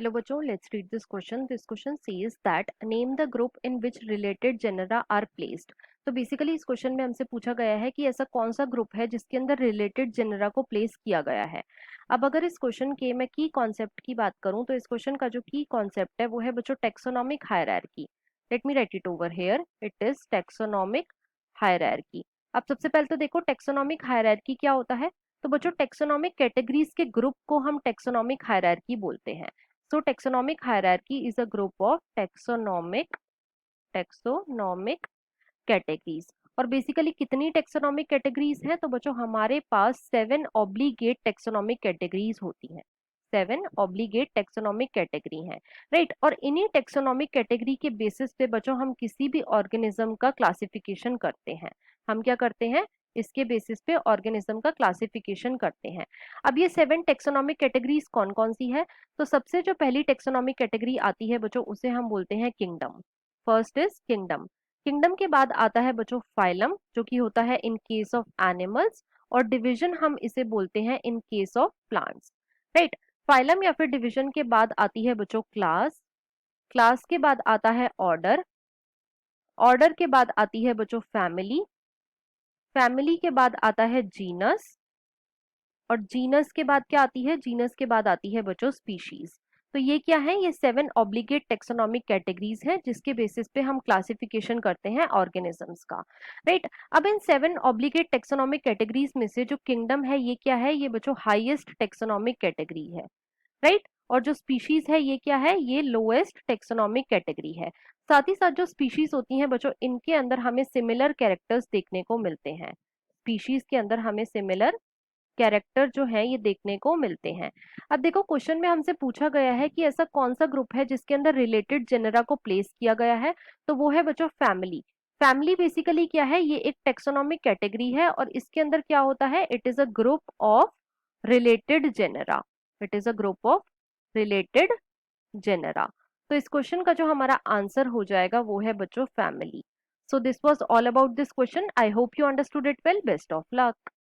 Hello बच्चों, let's read this question. This question says that name the group in which related genera are placed. तो basically इस question में हमसे पूछा गया है कि ऐसा कौन सा ग्रुप है जिसके अंदर रिलेटेड जेनरा को प्लेस किया गया है। अब अगर इस क्वेश्चन के मैं की कॉन्सेप्ट की बात करूं तो इस क्वेश्चन का जो की कॉन्सेप्ट है वो है बच्चों taxonomic hierarchy. Let me right it over here, it is taxonomic hierarchy. अब सबसे पहले तो देखो टेक्सोनॉमिक हायरार्की क्या होता है। तो बच्चों टेक्सोनॉमिक कैटेगरीज के ग्रुप को हम टेक्सोनॉमिक हायरार्की बोलते हैं। So taxonomic hierarchy is a group of taxonomic categories। और बेसिकली कितनी टेक्सोनॉमिक कैटेगरीज हैं? तो बच्चों हमारे पास 7 ऑब्लिगेट टेक्सोनॉमिक कैटेगरीज होती हैं। 7 ऑब्लिगेट टेक्सोनॉमिक कैटेगरी हैं, राइट। और इन्हीं टेक्सोनॉमिक कैटेगरी के बेसिस पे बच्चों हम किसी भी ऑर्गेनिज्म का क्लासिफिकेशन करते हैं। हम क्या करते हैं? इसके बेसिस पे ऑर्गेनिज्म का क्लासिफिकेशन करते हैं। अब ये 7 टेक्सोनॉमिक कैटेगरीज कौन कौन सी है? तो सबसे जो पहली टेक्सोनॉमिक कैटेगरी आती है बच्चों उसे हम बोलते हैं kingdom. First is kingdom. Kingdom के बाद आता है बच्चों फाइलम, जो कि होता है इन केस ऑफ एनिमल्स, और डिवीजन हम इसे बोलते हैं in case of plants, right. Phylum या फिर डिवीजन के बाद आती है बच्चों क्लास। क्लास के बाद आता है ऑर्डर। ऑर्डर के बाद आती है बच्चों फैमिली। फैमिली के बाद आता है जीनस। और जीनस के बाद क्या आती है? जीनस के बाद आती है बच्चों स्पीशीज। तो ये क्या है? ये 7 ऑब्लिगेट टेक्सोनॉमिक कैटेगरीज हैं जिसके बेसिस पे हम क्लासिफिकेशन करते हैं ऑर्गेनिजम्स का, राइट। अब इन 7 ऑब्लिगेट टेक्सोनॉमिक कैटेगरीज में से जो किंगडम है ये क्या है? ये बच्चों हाईएस्ट टेक्सोनॉमिक कैटेगरी है, राइट। और जो स्पीशीज है ये क्या है? ये लोएस्ट टेक्सोनॉमिक कैटेगरी है। साथ ही साथ जो स्पीशीज होती हैं बच्चों इनके अंदर हमें सिमिलर कैरेक्टर्स देखने को मिलते हैं। स्पीशीज के अंदर हमें सिमिलर कैरेक्टर जो है ये देखने को मिलते हैं। अब देखो क्वेश्चन में हमसे पूछा गया है कि ऐसा कौन सा ग्रुप है जिसके अंदर रिलेटेड जेनरा को प्लेस किया गया है। तो वो है बच्चों फैमिली। फैमिली बेसिकली क्या है? ये एक टेक्सोनॉमिक कैटेगरी है और इसके अंदर क्या होता है? It is a group of related genera. It is a group of related genera. तो इस क्वेश्चन का जो हमारा आंसर हो जाएगा वो है बच्चों family. So this was all about this question. I hope you understood it well. Best of luck.